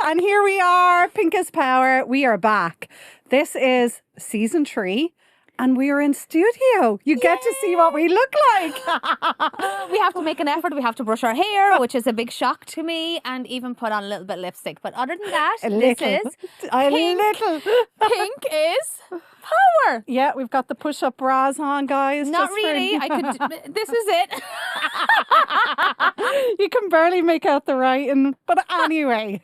And here we are, Pink is Power. We are back. This is season 3. And we are in studio. You get to see what we look like. We have to make an effort. We have to brush our hair, which is a big shock to me, and even put on a little bit of lipstick. But other than that, Pink is power. Yeah, we've got the push-up bras on, guys. Not really. This is it. You can barely make out the writing. But anyway,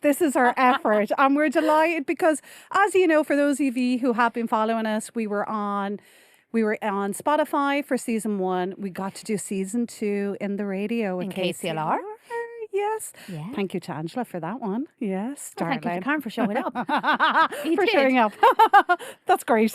this is our effort. And we're delighted because, as you know, for those of you who have been following us, we were on Spotify for season 1. We got to do season 2 in the radio with KCLR. Yes. Yeah. Thank you to Angela for that one. Yes. Well, thank you to Karen for showing up. Showing up. That's great.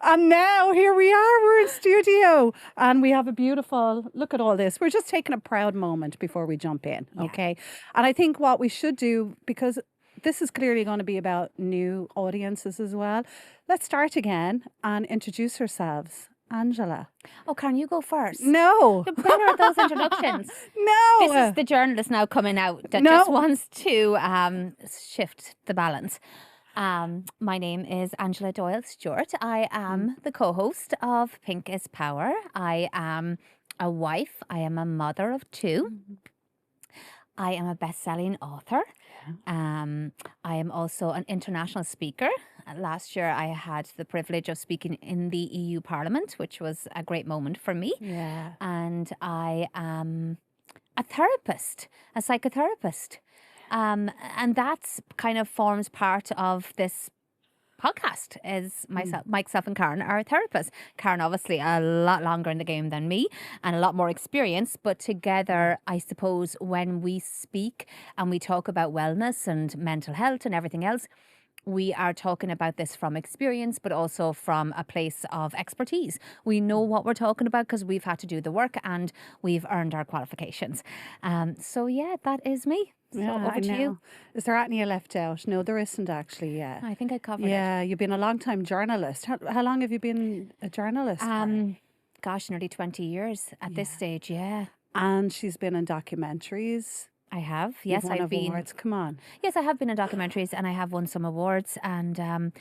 And now here we are. We're in studio and we have a beautiful, look at all this. We're just taking a proud moment before we jump in. Okay. And I think what we should do, because this is clearly going to be about new audiences as well. Let's start again and introduce ourselves. Angela. Oh, Karen, you go first. No. You're better at those introductions. No. This is the journalist now coming out that just wants to shift the balance. My name is Angela Doyle Stuart. I am the co-host of Pink is Power. I am a wife. I am a mother of 2. I am a best-selling author. I am also an international speaker. Last year, I had the privilege of speaking in the EU Parliament, which was a great moment for me. Yeah. And I am a therapist, a psychotherapist. And that's kind of forms part of this podcast is myself and Karen are therapists. Karen obviously a lot longer in the game than me and a lot more experience, but together I suppose when we speak and we talk about wellness and mental health and everything else, we are talking about this from experience, but also from a place of expertise. We know what we're talking about because we've had to do the work and we've earned our qualifications. So yeah, that is me. So over to you. Is there anything you left out? No, there isn't actually. Yeah, I think I covered it. Yeah, you've been a long time journalist. How long have you been a journalist? Gosh, nearly 20 years at this stage. Yeah. And she's been in documentaries. I have, yes, I've been. Awards. Come on. Yes, I have been in documentaries and I have won some awards. And I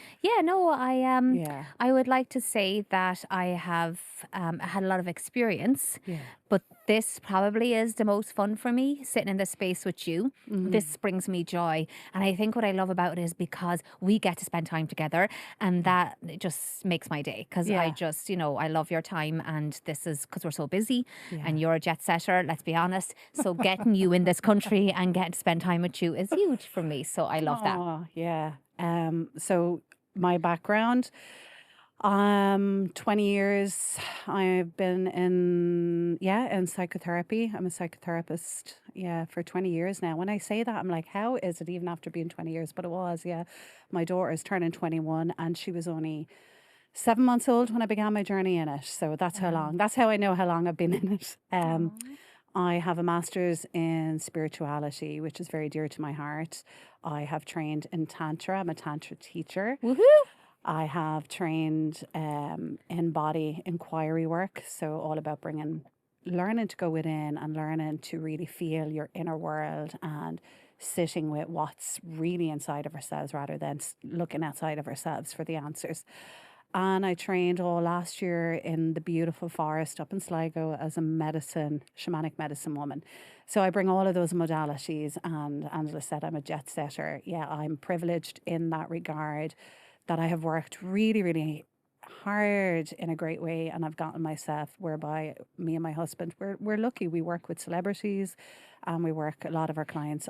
would like to say that I have had a lot of experience. Yeah. But this probably is the most fun for me, sitting in this space with you. This brings me joy. And I think what I love about it is because we get to spend time together and that just makes my day. Because I just, I love your time and this is because we're so busy and you're a jet setter, let's be honest. So getting you in this country and getting to spend time with you is huge for me. So I love that. Oh, yeah. So my background, 20 years I've been in psychotherapy. I'm a psychotherapist, for 20 years now. When I say that, I'm like, how is it even after being 20 years? But it was, My daughter is turning 21 and she was only 7 months old when I began my journey in it. So that's how long, that's how I know how long I've been in it. I have a master's in spirituality, which is very dear to my heart. I have trained in Tantra. I'm a Tantra teacher. Woohoo! I have trained in body inquiry work. So all about learning to go within and learning to really feel your inner world and sitting with what's really inside of ourselves rather than looking outside of ourselves for the answers. And I trained all last year in the beautiful forest up in Sligo as a shamanic medicine woman. So I bring all of those modalities, and Angela said I'm a jet setter. Yeah, I'm privileged in that regard that I have worked really, really hard in a great way, and I've gotten myself whereby me and my husband, we're lucky. We work with celebrities and we work, all of our clients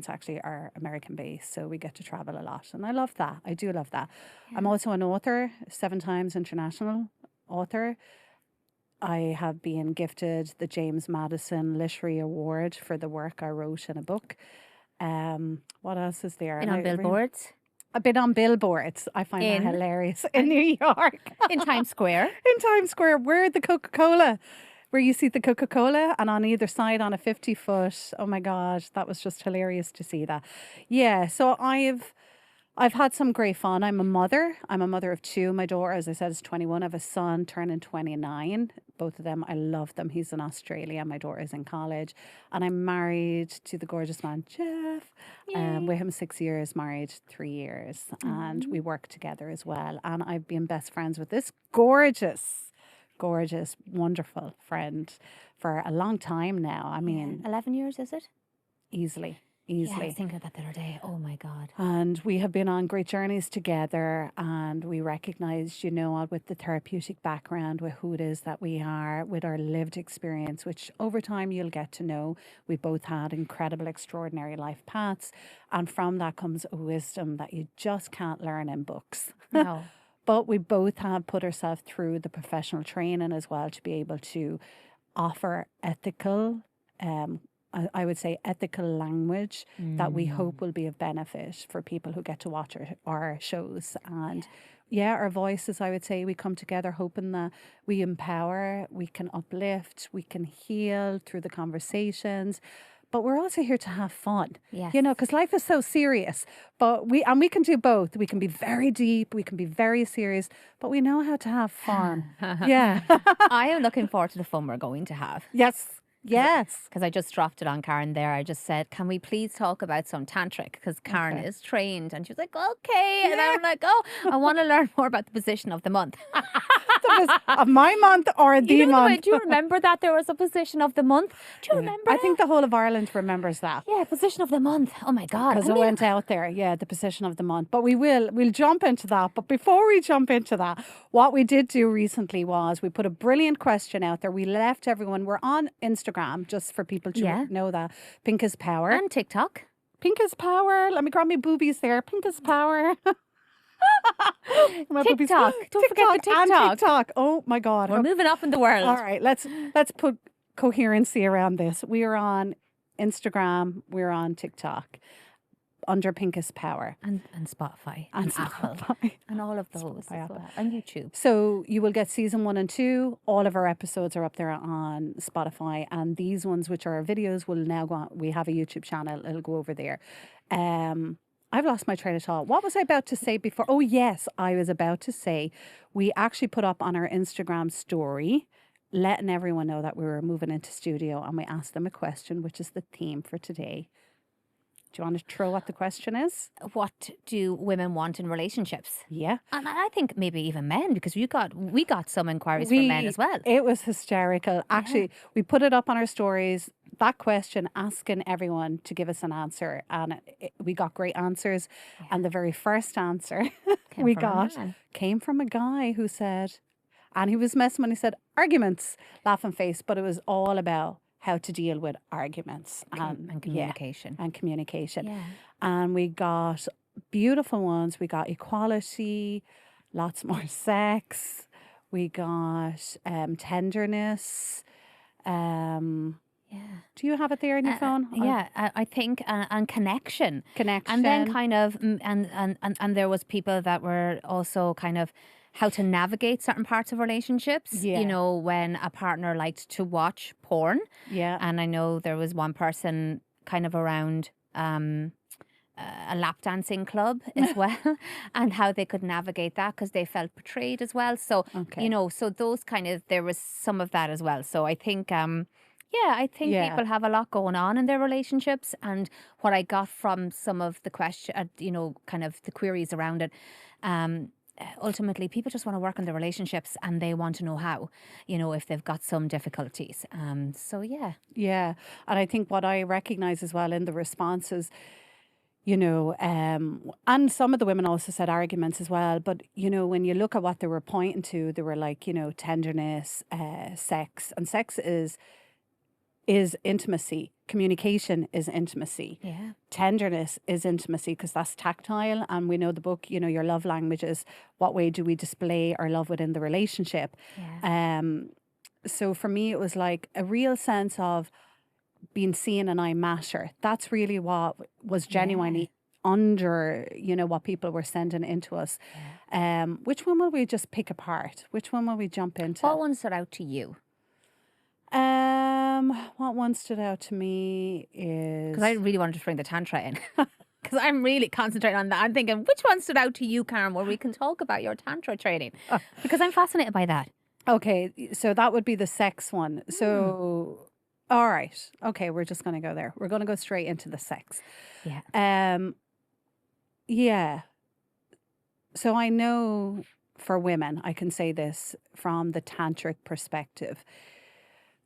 actually are American based, so we get to travel a lot and I love that. I do love that. Yeah. I'm also an author, 7 times international author. I have been gifted the James Madison Literary Award for the work I wrote in a book. What else is there? Been on billboards? I've been on billboards. I find that hilarious. In New York. In Times Square. In Times Square, where the Coca-Cola, where you see the Coca-Cola and on either side on a 50-foot. Oh my God, that was just hilarious to see that. Yeah, so I've had some great fun. I'm a mother. I'm a mother of two. My daughter, as I said, is 21. I have a son turning 29. Both of them, I love them. He's in Australia. My daughter is in college. And I'm married to the gorgeous man, Jeff. With him 6 years, married 3 years. And we work together as well. And I've been best friends with this gorgeous, wonderful friend for a long time now. I mean, 11 years, is it? easily. Yeah, I was thinking about that the other day. Oh my God. And we have been on great journeys together, and we recognize, with the therapeutic background, with who it is that we are, with our lived experience, which over time you'll get to know. We both had incredible, extraordinary life paths. And from that comes a wisdom that you just can't learn in books. No. But we both have put ourselves through the professional training as well to be able to offer ethical, I would say ethical language that we hope will be of benefit for people who get to watch our shows. And our voices, I would say, we come together hoping that we empower, we can uplift, we can heal through the conversations. But we're also here to have fun, Yes. because life is so serious. But we can do both. We can be very deep, we can be very serious, but we know how to have fun. Yeah. I am looking forward to the fun we're going to have. Yes. Yes. Because I just dropped it on Karen there. I just said, can we please talk about some tantric? Because Karen is trained. And she was like, okay. And I'm like, oh, I want to learn more about the position of the month. Of my month or the month. Do you remember that there was a position of the month? Do you remember I think the whole of Ireland remembers that. Yeah, position of the month. Oh my God. Because it went out there. Yeah, the position of the month. But we'll jump into that. But before we jump into that, what we did do recently was we put a brilliant question out there. We left everyone. We're on Instagram, just for people to know that. Pink is power. And TikTok. Pink is power. Let me grab my boobies there. Pink is power. TikTok. Don't forget the TikTok. And TikTok. Oh my God. We're moving up in the world. All right, let's put coherency around this. We are on Instagram. We're on TikTok. Under Pink is Power. And Spotify. And Apple. Spotify. And all of those as well. And YouTube. So you will get season 1 and 2. All of our episodes are up there on Spotify. And these ones, which are our videos, will now go on. We have a YouTube channel. It'll go over there. I've lost my train of thought. What was I about to say before? Oh, yes, I was about to say we actually put up on our Instagram story, letting everyone know that we were moving into studio, and we asked them a question, which is the theme for today. Do you want to throw what the question is? What do women want in relationships? Yeah. And I think maybe even men, because we got some inquiries from men as well. It was hysterical. Actually, we put it up on our stories, that question, asking everyone to give us an answer. And we got great answers. Yeah. And the very first answer we got came from a guy who said, and he was messing when he said arguments, laughing face, but it was all about how to deal with arguments and communication. And communication. Yeah. And we got beautiful ones. We got equality, lots more sex. We got tenderness. Do you have it there on your phone? Yeah, I think, and connection. Connection. And then kind of, and there was people that were also kind of how to navigate certain parts of relationships. Yeah. You know, when a partner liked to watch porn. Yeah. And I know there was one person kind of around a lap dancing club as well, and how they could navigate that because they felt betrayed as well. So, so those kind of, there was some of that as well. So I think, people have a lot going on in their relationships. And what I got from some of the question, kind of the queries around it, ultimately, people just want to work on their relationships and they want to know how, if they've got some difficulties. Yeah. And I think what I recognize as well in the responses, and some of the women also said arguments as well. But, when you look at what they were pointing to, they were like, tenderness, sex. And sex is intimacy. Communication is intimacy. Yeah. Tenderness is intimacy because that's tactile. And we know the book, your love languages. What way do we display our love within the relationship? Yeah. So for me, it was like a real sense of being seen and I matter. That's really what was genuinely under, what people were sending into us. Yeah. Which one will we just pick apart? Which one will we jump into? What one stood out to you? What one stood out to me is... Because I really wanted to bring the Tantra in. because I'm really concentrating on that. I'm thinking, which one stood out to you, Karen, where we can talk about your Tantra training? Because I'm fascinated by that. Okay, so that would be the sex one. So, all right. Okay, we're just going to go there. We're going to go straight into the sex. Yeah. Yeah. So I know for women, I can say this from the tantric perspective.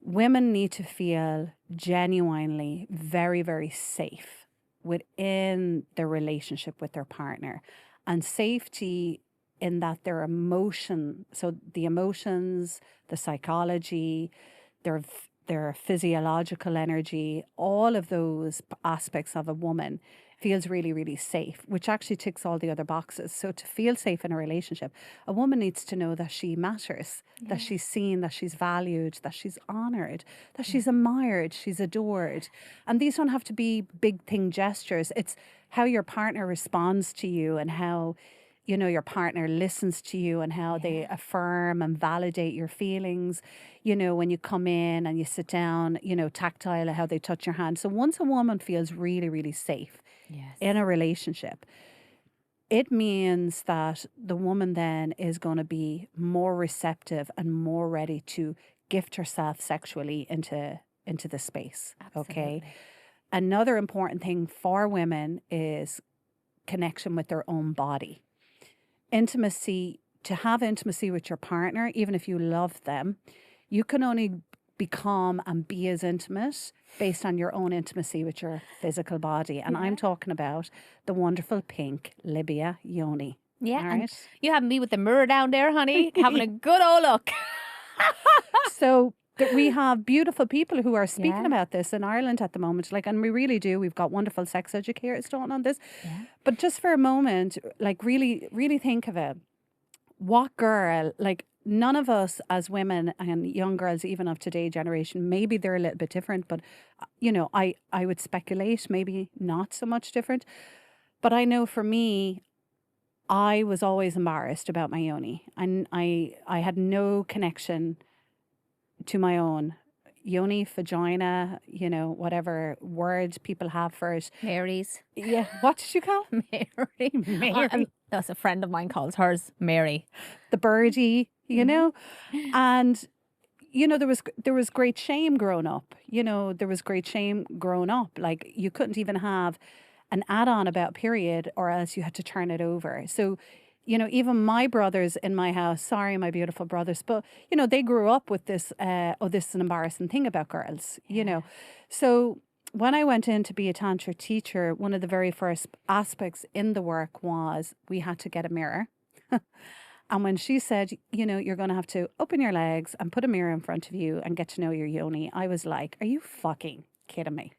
Women need to feel genuinely very, very safe within their relationship with their partner. And safety in that their emotion, so the emotions, the psychology, their physiological energy, all of those aspects of a woman feels really, really safe, which actually ticks all the other boxes. So to feel safe in a relationship, a woman needs to know that she matters, that she's seen, that she's valued, that she's honored, that she's admired, she's adored. And these don't have to be big thing gestures. It's how your partner responds to you and how, you know, your partner listens to you and how they affirm and validate your feelings. You know, when you come in and you sit down, you know, tactile, how they touch your hand. So once a woman feels really, really safe in a relationship, it means that the woman then is going to be more receptive and more ready to gift herself sexually into the space. Absolutely. Okay. Another important thing for women is connection with their own body. Intimacy, to have intimacy with your partner, even if you love them, you can only become and be as intimate based on your own intimacy with your physical body. And I'm talking about the wonderful pink labia yoni. Yeah. All And right. you have me with the mirror down there, honey, having a good old look. So we have beautiful people who are speaking about this in Ireland at the moment. Like, and we really do. We've got wonderful sex educators talking on this. But just for a moment, like really, really think of it. What girl, like none of us as women and young girls, even of today's generation, maybe they're a little bit different, but you know, I would speculate maybe not so much different. But I know for me, I was always embarrassed about my yoni. And I had no connection to my own yoni, vagina, you know, whatever word people have for it. Mary's. Yeah. What did you call it? Mary. Mary. That's a friend of mine calls hers Mary. The birdie, you know? And, you know, there was great shame growing up. You know, there was great shame growing up. Like you couldn't even have an add-on about period or else you had to turn it over. So, you know, even my brothers in my house, sorry, my beautiful brothers, but, you know, they grew up with this, oh, this is an embarrassing thing about girls, you know. So when I went in to be a Tantra teacher, one of the very first aspects in the work was we had to get a mirror. And when she said, you know, you're going to have to open your legs and put a mirror in front of you and get to know your yoni, I was like, are you fucking kidding me?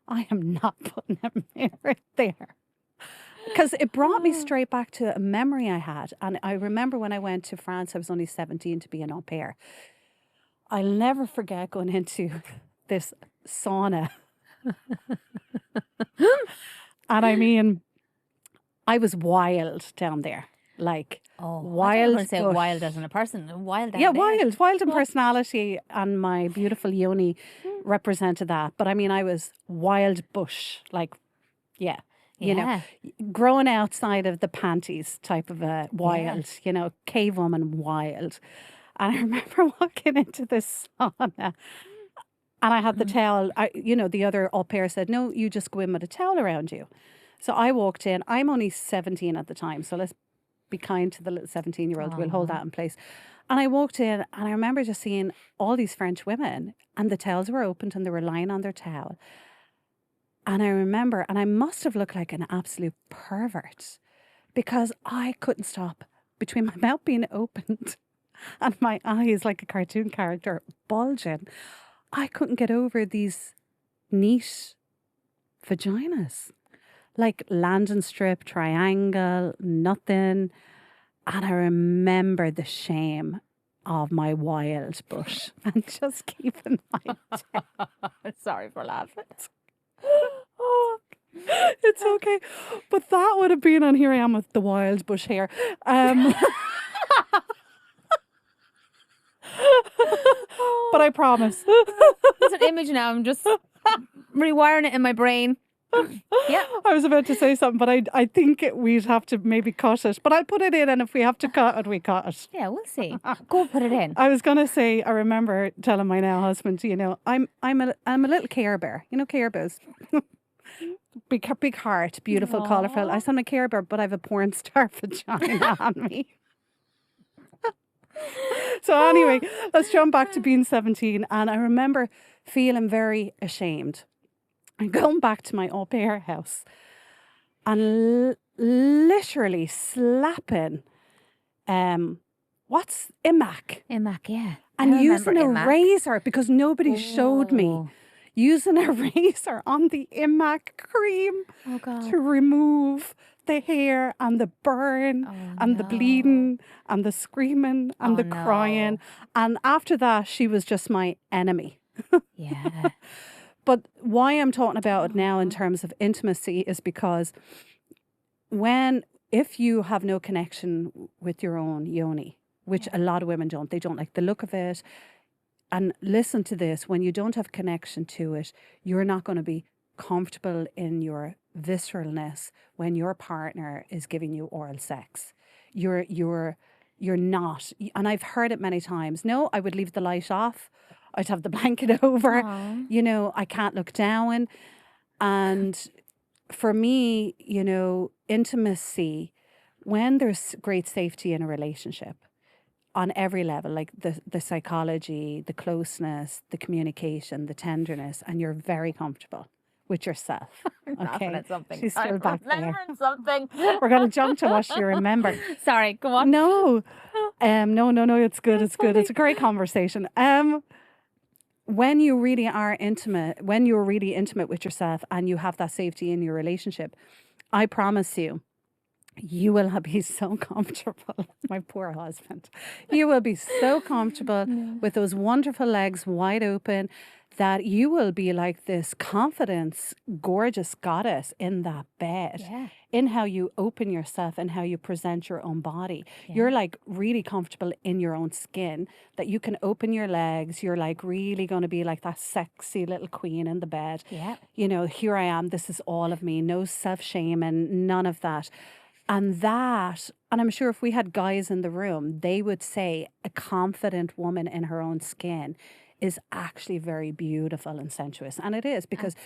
I am not putting a mirror there. Because it brought me straight back to a memory I had. And I remember when I went to France, I was only 17 to be an au pair. I'll never forget going into this sauna. And I mean, I was wild down there. Like, wild. I don't say wild as in a person. Wild down yeah, there. wild in personality. And my beautiful yoni represented that. But I mean, I was wild bush. Like, yeah. You know, growing outside of the panties type of a wild, you know, cave woman wild. And I remember walking into this sauna and I had the towel, you know, the other au pair said, no, you just go in with a towel around you. So I walked in. I'm only 17 at the time. So let's be kind to the little 17-year-old. We'll hold that in place. And I walked in and I remember just seeing all these French women and the towels were opened and they were lying on their towel. And I remember, and I must have looked like an absolute pervert because I couldn't stop between my mouth being opened and my eyes like a cartoon character bulging. I couldn't get over these neat vaginas, like landing strip, triangle, nothing. And I remember the shame of my wild bush and just keeping my Sorry for laughing. Oh, it's okay. But that would have been on here I am with the wild bush hair. But I promise. There's an image now. I'm just rewiring it in my brain. Yeah. I was about to say something, but I think we'd have to maybe cut it. But I'll put it in, and if we have to cut it, we cut it. Yeah, we'll see. Go put it in. I was going to say, I remember telling my now husband, I'm a little Care Bear. You know Care Bears? big heart, beautiful, colourful. I said I'm a Care Bear, but I have a porn star vagina on me. So anyway, let's jump back to being 17. And I remember feeling very ashamed. And going back to my au pair house and literally slapping, what's imac? Imac, yeah. And using a razor because nobody showed me. Using a razor on the imac cream to remove the hair and the burn and the bleeding and the screaming and the crying. And after that, she was just my enemy. Yeah. But why I'm talking about it now in terms of intimacy is because if you have no connection with your own yoni, which a lot of women don't, they don't like the look of it. And listen to this, when you don't have connection to it, you're not going to be comfortable in your visceralness when your partner is giving you oral sex. You're not. And I've heard it many times. No, I would leave the light off. I'd have the blanket over. I can't look down. And for me, intimacy, when there's great safety in a relationship on every level, like the psychology, the closeness, the communication, the tenderness, and you're very comfortable with yourself. Okay, she's still back there. Something. We're going to jump to what you remember. Sorry, go on. No, it's good. It's good. It's a great conversation. When you really are intimate, when you're really intimate with yourself and you have that safety in your relationship, I promise you, you will be so comfortable. My poor husband. You will be so comfortable with those wonderful legs wide open that you will be like this confident, gorgeous goddess in that bed, in how you open yourself and how you present your own body. You're like really comfortable in your own skin, that you can open your legs. You're like really going to be like that sexy little queen in the bed. Here I am. This is all of me. No self-shame and none of that. And I'm sure if we had guys in the room, they would say a confident woman in her own skin is actually very beautiful and sensuous. And it is, because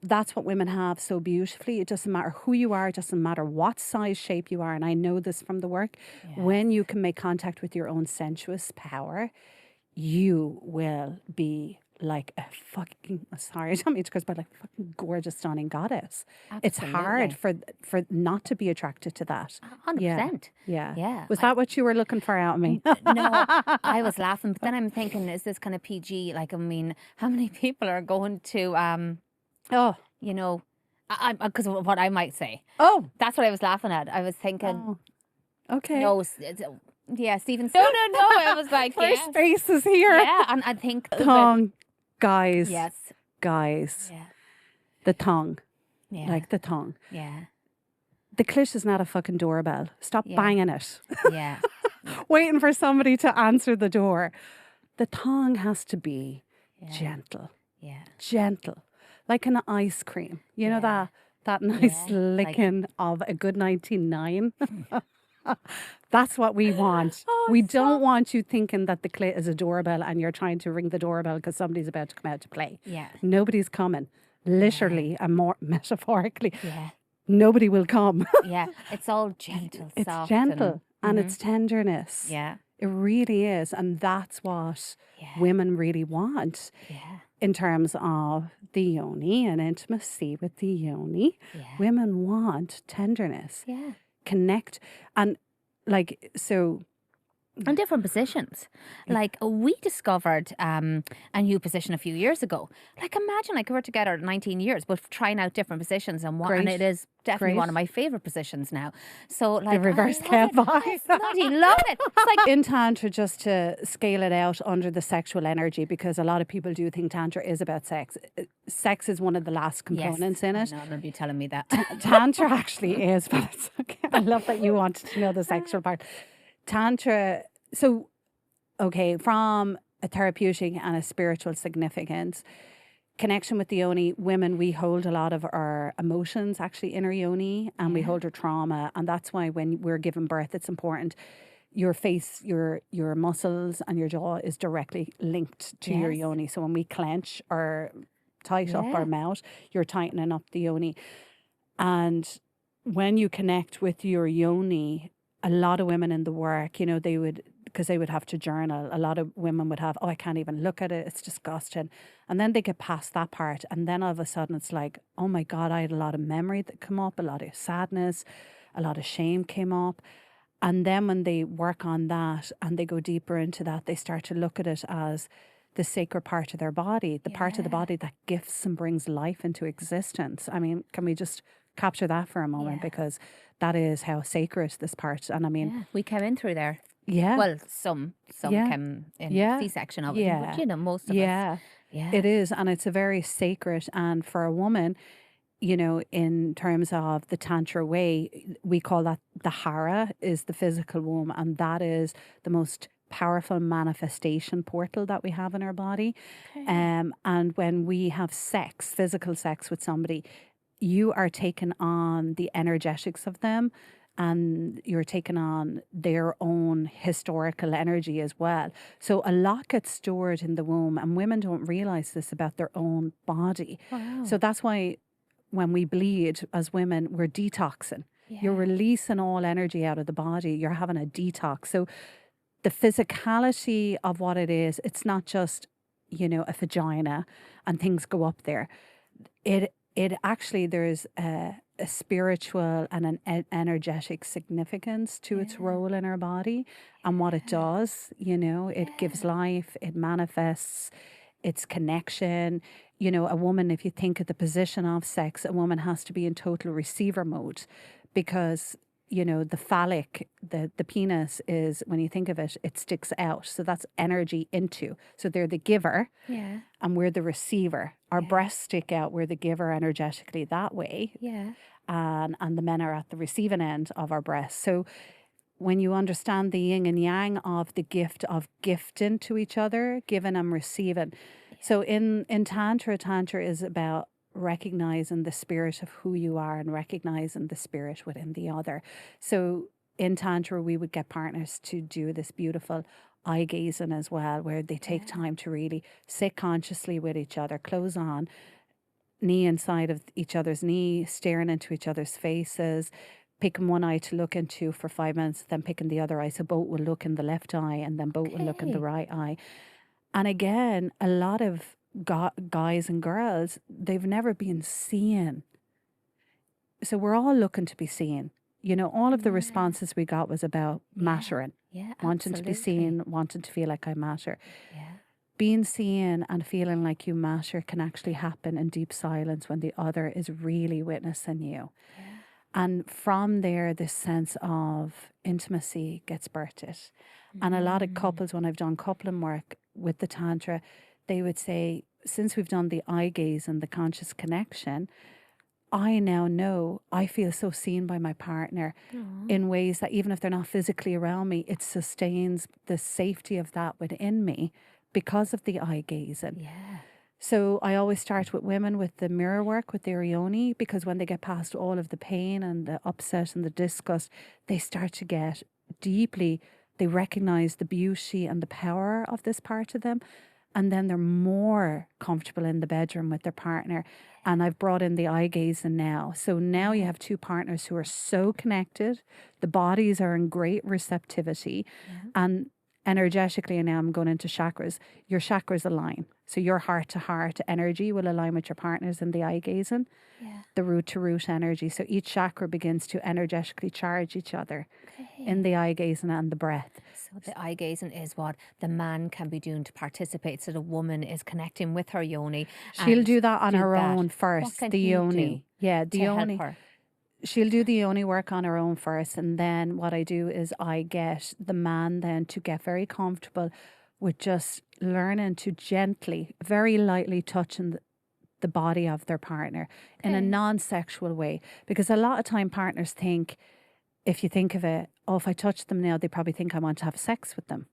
that's what women have so beautifully. It doesn't matter who you are. It doesn't matter what size, shape you are. And I know this from the work. When you can make contact with your own sensuous power, you will be like a fucking, sorry, I don't mean to curse, but like a fucking gorgeous, stunning goddess. Absolutely. It's hard for not to be attracted to that. 100%. Yeah. Was that what you were looking for out of me? No, I was laughing, but then I'm thinking, is this kind of PG? Like, I mean, how many people are going to, because of what I might say. Oh. That's what I was laughing at. I was thinking. Oh. Okay. No, yeah, Stephen. No. I was like, first face is here. Yeah, and I think tongue. Guys. Yes. Guys. Yeah. The tongue. Yeah. Like the tongue. Yeah. The clit is not a fucking doorbell. Stop banging it. Yeah. Waiting for somebody to answer the door. The tongue has to be gentle. Yeah. Gentle. Like an ice cream. You know that nice licking of a good 99? That's what we want. We don't want you thinking that the clit is a doorbell and you're trying to ring the doorbell because somebody's about to come out to play. Yeah. Nobody's coming. Literally and more metaphorically. Yeah. Nobody will come. Yeah. It's all gentle, it's soft. gentle and it's tenderness. Yeah. It really is. And that's what women really want in terms of the yoni and intimacy with the yoni. Yeah. Women want tenderness. Yeah. Connect and like so and different positions. Like we discovered a new position a few years ago. Like imagine like we're together 19 years but trying out different positions and it is definitely one of my favourite positions now. So like the reverse cat vibe. I bloody love it. It's like in Tantra, just to scale it out under the sexual energy, because a lot of people do think Tantra is about sex. Sex is one of the last components in it. I know, I'm going to be telling me that. Tantra actually is, but it's okay. I love that you wanted to know the sexual part. Tantra, from a therapeutic and a spiritual significance, connection with the yoni, women, we hold a lot of our emotions actually in our yoni, and we hold our trauma. And that's why when we're giving birth, it's important. Your face, your muscles and your jaw is directly linked to your yoni. So when we clench or tight up our mouth, you're tightening up the yoni. And when you connect with your yoni, a lot of women in the work, you know, they would, because they would have to journal. A lot of women would have, oh, I can't even look at it. It's disgusting. And then they get past that part. And then all of a sudden it's like, oh my God, I had a lot of memory that come up, a lot of sadness, a lot of shame came up. And then when they work on that and they go deeper into that, they start to look at it as the sacred part of their body, the part of the body that gifts and brings life into existence. I mean, can we just capture that for a moment? Because that is how sacred this part. And I mean, we came in through there. Yeah. Well, some came in C-section of it, but you know, most of us. Yeah. It is. And it's a very sacred. And for a woman, you know, in terms of the Tantra way, we call that the hara is the physical womb. And that is the most powerful manifestation portal that we have in our body. And when we have sex, physical sex with somebody, you are taking on the energetics of them, and you're taking on their own historical energy as well. So a lot gets stored in the womb, and women don't realize this about their own body. Wow. So that's why when we bleed as women, we're detoxing. You're releasing all energy out of the body. You're having a detox. So the physicality of what it is, it's not just, you know, a vagina and things go up there. It actually, there's a spiritual and an energetic significance to its role in our body and what it does. You know, it gives life, it manifests, it's connection. You know, a woman, if you think of the position of sex, a woman has to be in total receiver mode, because, you know, the phallic, the penis is, when you think of it, it sticks out. So that's energy into. So they're the giver and we're the receiver. Our breasts stick out, we're the giver energetically that way. And the men are at the receiving end of our breasts. So when you understand the yin and yang of the gift of gifting to each other, giving and receiving. So in Tantra is about recognizing the spirit of who you are and recognizing the spirit within the other. So in Tantra, we would get partners to do this beautiful eye gazing as well, where they take time to really sit consciously with each other, close on, knee inside of each other's knee, staring into each other's faces, picking one eye to look into for 5 minutes, then picking the other eye. So both will look in the left eye and then both will look in the right eye. And again, a lot of guys and girls, they've never been seen. So we're all looking to be seen. You know, all of the responses we got was about mattering, wanting to be seen, wanting to feel like I matter. Being seen and feeling like you matter can actually happen in deep silence when the other is really witnessing you. And from there, this sense of intimacy gets birthed. And a lot of couples, when I've done coupling work with the Tantra, they would say, since we've done the eye gaze and the conscious connection, I now know I feel so seen by my partner in ways that even if they're not physically around me, it sustains the safety of that within me because of the eye gazing. So I always start with women with the mirror work, with their yoni, because when they get past all of the pain and the upset and the disgust, they start to get deeply, they recognize the beauty and the power of this part of them. And then they're more comfortable in the bedroom with their partner. And I've brought in the eye gazing now. So now you have two partners who are so connected. The bodies are in great receptivity. And energetically, and now I'm going into chakras, your chakras align. So your heart to heart energy will align with your partners in the eye gazing, the root to root energy. So each chakra begins to energetically charge each other in the eye gazing and the breath. So the eye gazing is what the man can be doing to participate. So the woman is connecting with her yoni. She'll do that on her own first. What can the he yoni. do The to yoni. help her? She'll do the yoni work on her own first. And then what I do is I get the man then to get very comfortable with just learning to gently, very lightly touching the body of their partner in a non-sexual way. Because a lot of time partners think, if you think of it, oh, if I touch them now, they probably think I want to have sex with them.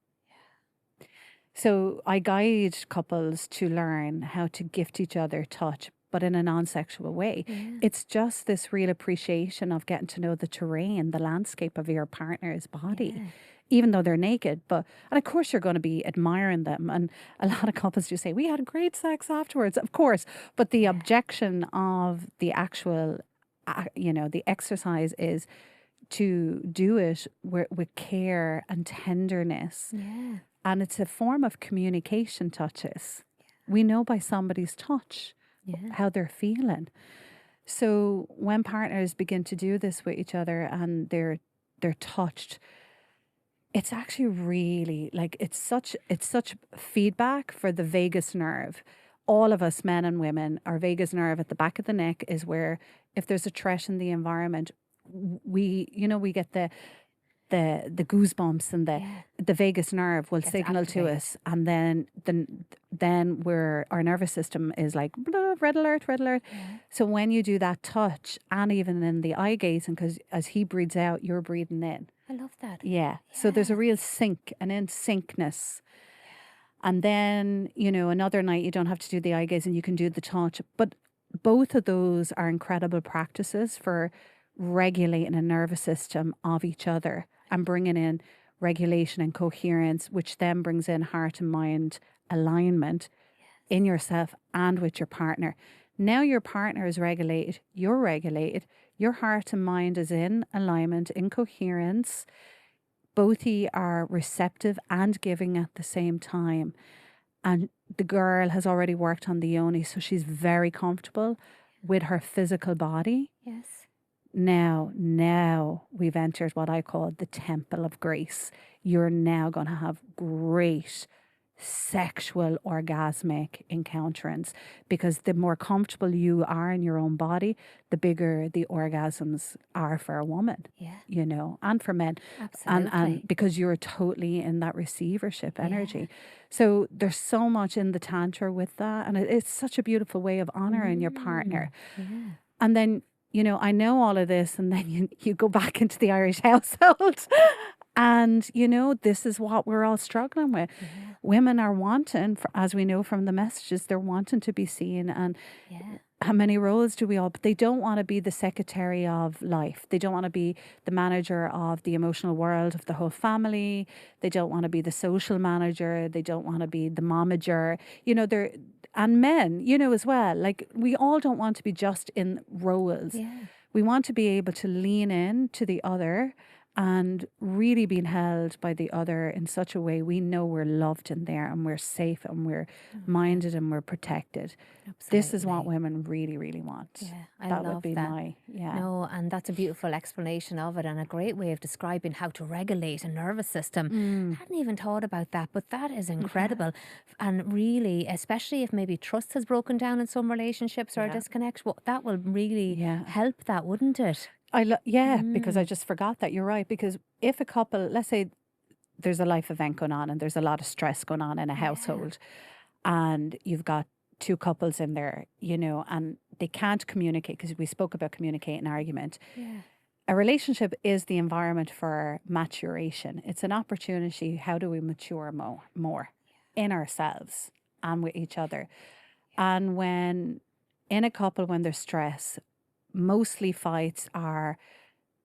So I guide couples to learn how to gift each other touch, but in a non-sexual way. Yeah. It's just this real appreciation of getting to know the terrain, the landscape of your partner's body, Yeah. even though they're naked. And of course, you're going to be admiring them. And a lot of couples do say, we had great sex afterwards, of course. But the objection of the actual, the exercise is to do it with care and tenderness. Yeah. And it's a form of communication touches. We know by somebody's touch Yeah. how they're feeling. So when partners begin to do this with each other and they're touched, it's actually really like it's such feedback for the vagus nerve. All of us, men and women, our vagus nerve at the back of the neck is where, if there's a threat in the environment, we get the goosebumps, and the vagus nerve will Gets signal to activated. us, and then our nervous system is like blah, red alert, red alert. So when you do that touch, and even in the eye gazing, because as he breathes out, you're breathing in. I love that. Yeah. So there's a real sync, an in syncness. And then, another night you don't have to do the eye gazing, you can do the touch. But both of those are incredible practices for regulating a nervous system of each other and bringing in regulation and coherence, which then brings in heart and mind alignment in yourself and with your partner. Now your partner is regulated, you're regulated, your heart and mind is in alignment, in coherence. Both of you are receptive and giving at the same time. And the girl has already worked on the yoni, so she's very comfortable with her physical body. Yes. Now we've entered what I call the temple of grace. You're now going to have great sexual orgasmic encounterings, because the more comfortable you are in your own body, the bigger the orgasms are for a woman. Yeah. And for men. Absolutely. And because you're totally in that receivership energy. So there's so much in the Tantra with that. And it's such a beautiful way of honoring your partner. Yeah. And then, I know all of this, and then you go back into the Irish household. And, this is what we're all struggling with. Yeah. Women are wanting, as we know from the messages, they're wanting to be seen. And how many roles do we all? But they don't want to be the secretary of life. They don't want to be the manager of the emotional world of the whole family. They don't want to be the social manager. They don't want to be the momager. And men, as well. Like, we all don't want to be just in roles. Yeah. We want to be able to lean in to the other and really being held by the other in such a way we know we're loved in there, and we're safe, and we're minded, and we're protected. Absolutely. This is what women really, really want. Yeah, I that love would be that. No, and that's a beautiful explanation of it, and a great way of describing how to regulate a nervous system. I hadn't even thought about that, but that is incredible. And really, especially if maybe trust has broken down in some relationships or a disconnect, that will really help that, wouldn't it? Because I just forgot that. You're right. Because if a couple, let's say there's a life event going on and there's a lot of stress going on in a household, and you've got two couples in there, and they can't communicate, because we spoke about communicate and argument. A relationship is the environment for maturation. It's an opportunity. How do we mature more in ourselves and with each other? And when in a couple, when there's stress, mostly fights are,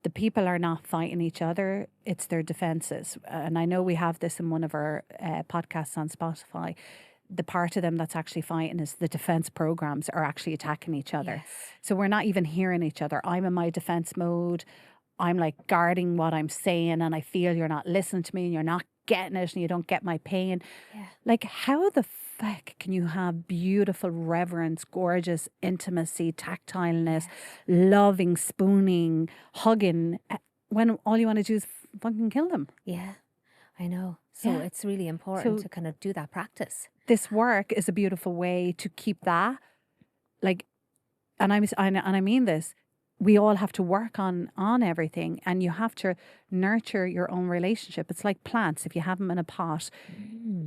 the people are not fighting each other, it's their defenses. And I know we have this in one of our podcasts on Spotify. The part of them that's actually fighting is the defense programs are actually attacking each other. So we're not even hearing each other. I'm in my defense mode. I'm like guarding what I'm saying, and I feel you're not listening to me, and you're not getting it, and you don't get my pain. Like, how the fuck can you have beautiful reverence, gorgeous intimacy, tactileness, loving, spooning, hugging, when all you want to do is fucking kill them? Yeah, I know. So it's really important to kind of do that practice. This work is a beautiful way to keep that, like, and I mean this. We all have to work on everything, and you have to nurture your own relationship. It's like plants. If you have them in a pot,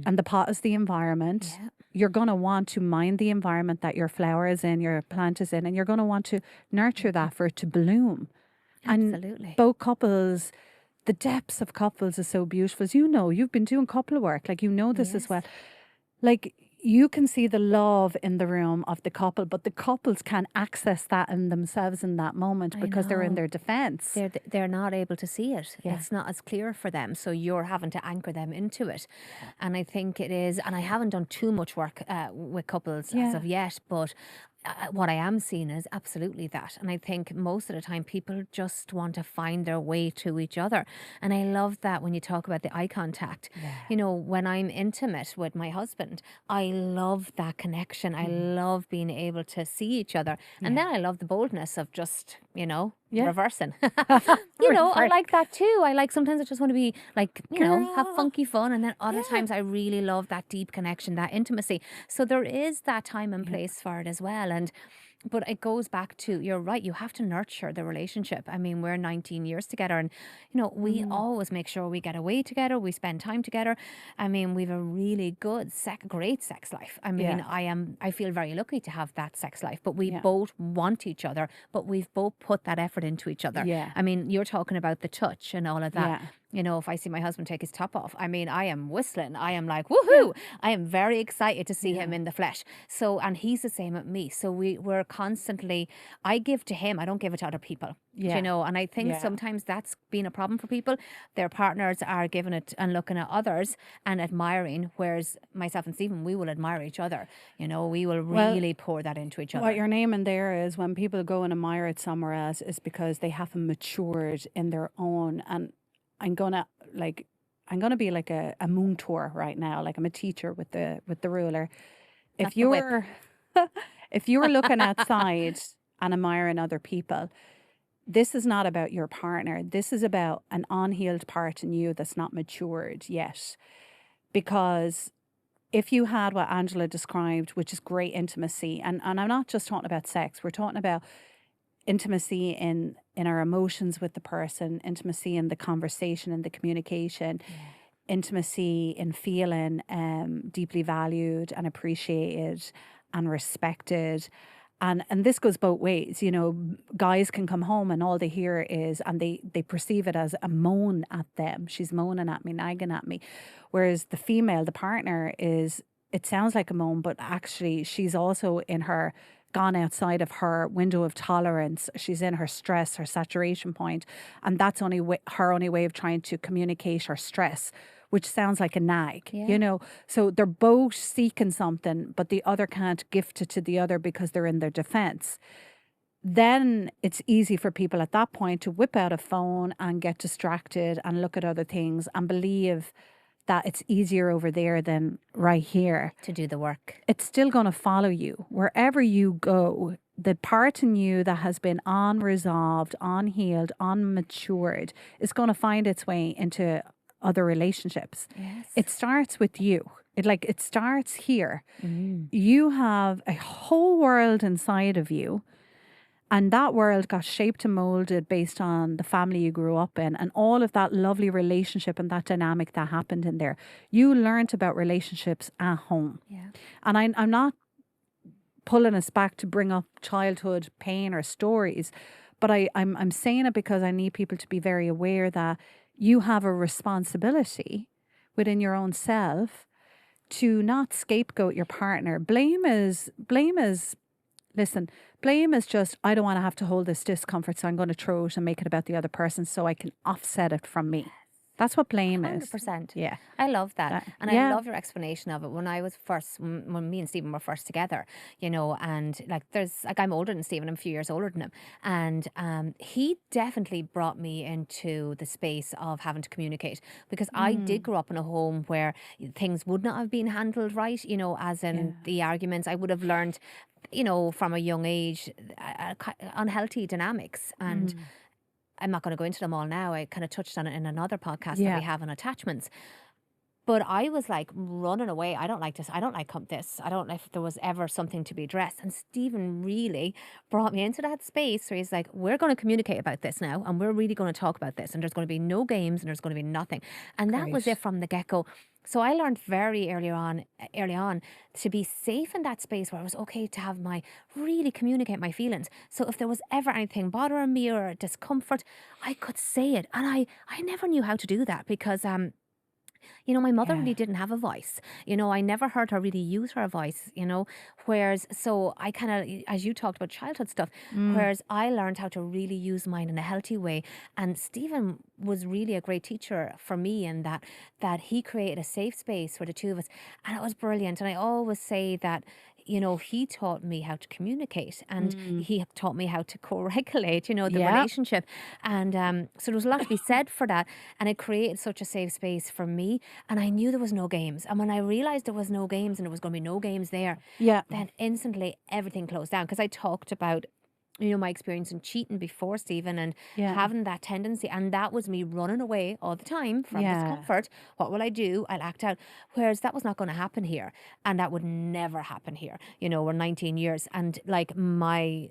and the pot is the environment, you're going to want to mind the environment that your flower is in, your plant is in, and you're going to want to nurture that for it to bloom. Absolutely. And both couples, the depths of couples is so beautiful. As you know, you've been doing couple work, like, you know this as well. Yes. Like, you can see the love in the room of the couple, but the couples can't access that in themselves in that moment I because they're in know. their defense. They're not able to see it. Yeah. It's not as clear for them. So you're having to anchor them into it. And I think it is, and I haven't done too much work with couples as Yeah. of yet, but what I am seeing is absolutely that. And I think most of the time people just want to find their way to each other. And I love that when you talk about the eye contact. You know, when I'm intimate with my husband, I love that connection. I love being able to see each other. And then I love the boldness of just, you know, reversing. You know, I like that too. I like, sometimes I just want to be like, you know, have funky fun. And then other times I really love that deep connection, that intimacy. So there is that time and place for it as well. But it goes back to, you're right, you have to nurture the relationship. I mean, we're 19 years together, and, you know, we always make sure we get away together, we spend time together. I mean, we've a really good, great sex life. I mean, I feel very lucky to have that sex life, but we both want each other, but we've both put that effort into each other. Yeah. I mean, you're talking about the touch and all of that. Yeah. You know, if I see my husband take his top off, I mean, I am whistling. I am like, woohoo! I am very excited to see him in the flesh. So, and he's the same with me. So we're constantly, I give to him, I don't give it to other people. You know, and I think sometimes that's been a problem for people. Their partners are giving it and looking at others and admiring, whereas myself and Stephen, we will admire each other. You know, we will really pour that into each other. What you're naming there is, when people go and admire it somewhere else, is because they haven't matured in their own. And I'm gonna be like a moon tour right now. Like, I'm a teacher with the ruler. Not If the whip. you're if you're looking outside and admiring other people, this is not about your partner. This is about an unhealed part in you that's not matured yet. Because if you had what Angela described, which is great intimacy, and I'm not just talking about sex, we're talking about intimacy in our emotions with the person, intimacy in the conversation and the communication, intimacy in feeling deeply valued and appreciated and respected. And this goes both ways. You know, guys can come home and all they hear is, and they perceive it as a moan at them. She's moaning at me, nagging at me. Whereas the female, the partner, is, it sounds like a moan, but actually she's also in her, gone outside of her window of tolerance. She's in her stress, her saturation point. And that's her only way of trying to communicate her stress, which sounds like a nag, you know. So they're both seeking something, but the other can't gift it to the other because they're in their defense. Then it's easy for people at that point to whip out a phone and get distracted and look at other things and believe that it's easier over there than right here. To do the work. It's still going to follow you wherever you go. The part in you that has been unresolved, unhealed, unmatured is going to find its way into other relationships. Yes. It starts with you. It starts here. You have a whole world inside of you, and that world got shaped and molded based on the family you grew up in and all of that lovely relationship and that dynamic that happened in there. You learned about relationships at home. Yeah. And I'm not pulling us back to bring up childhood pain or stories, but I'm saying it because I need people to be very aware that you have a responsibility within your own self to not scapegoat your partner. Blame is just, I don't want to have to hold this discomfort, so I'm going to throw it and make it about the other person so I can offset it from me. That's what blame is. 100%. Yeah. I love that. And yeah. I love your explanation of it. When me and Stephen were first together, you know, and I'm older than Stephen, I'm a few years older than him. And he definitely brought me into the space of having to communicate, because I did grow up in a home where things would not have been handled right, you know, as in the arguments. I would have learned, you know, from a young age, unhealthy dynamics. And I'm not going to go into them all now. I kind of touched on it in another podcast that we have on attachments. But I was like running away. I don't like this. I don't like this. I don't like if there was ever something to be addressed. And Stephen really brought me into that space where he's like, we're going to communicate about this now. And we're really going to talk about this. And there's going to be no games and there's going to be nothing. And that was it Great. from the get-go. So I learned very early on to be safe in that space where it was okay to have really communicate my feelings. So if there was ever anything bothering me or discomfort, I could say it. And I never knew how to do that because, my mother Yeah. really didn't have a voice. I never heard her really use her voice, Whereas, so I kind of, as you talked about childhood stuff, Mm. whereas I learned how to really use mine in a healthy way. And Stephen was really a great teacher for me in that he created a safe space for the two of us. And it was brilliant. And I always say that, he taught me how to communicate and Mm. he taught me how to co-regulate, the Yeah. relationship. And so there was a lot to be said for that. And it created such a safe space for me. And I knew there was no games. And when I realized there was no games and there was going to be no games there, Yeah. then instantly everything closed down. Because I talked about, my experience in cheating before, Stephen, and Yeah. having that tendency. And that was me running away all the time from Yeah. discomfort. What will I do? I'll act out. Whereas that was not going to happen here. And that would never happen here. We're 19 years. And like my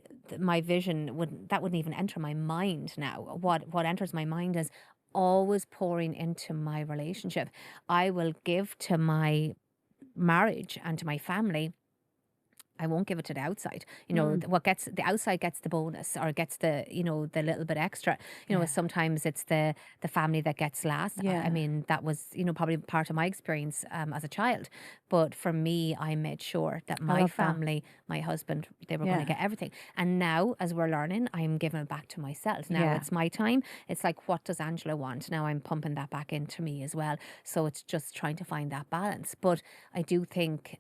vision wouldn't even enter my mind now. What enters my mind is always pouring into my relationship. I will give to my marriage and to my family. I won't give it to the outside. What gets the outside gets the bonus or gets the the little bit extra. Yeah. Sometimes it's the family that gets last. I Yeah. mean, that was probably part of my experience as a child. But for me, I made sure that I my love that. family, my husband, they were going to Yeah. get everything. And now, as we're learning, I'm giving it back to myself. Now Yeah. it's my time. It's like, what does Angela want? Now I'm pumping that back into me as well. So it's just trying to find that balance. But I do think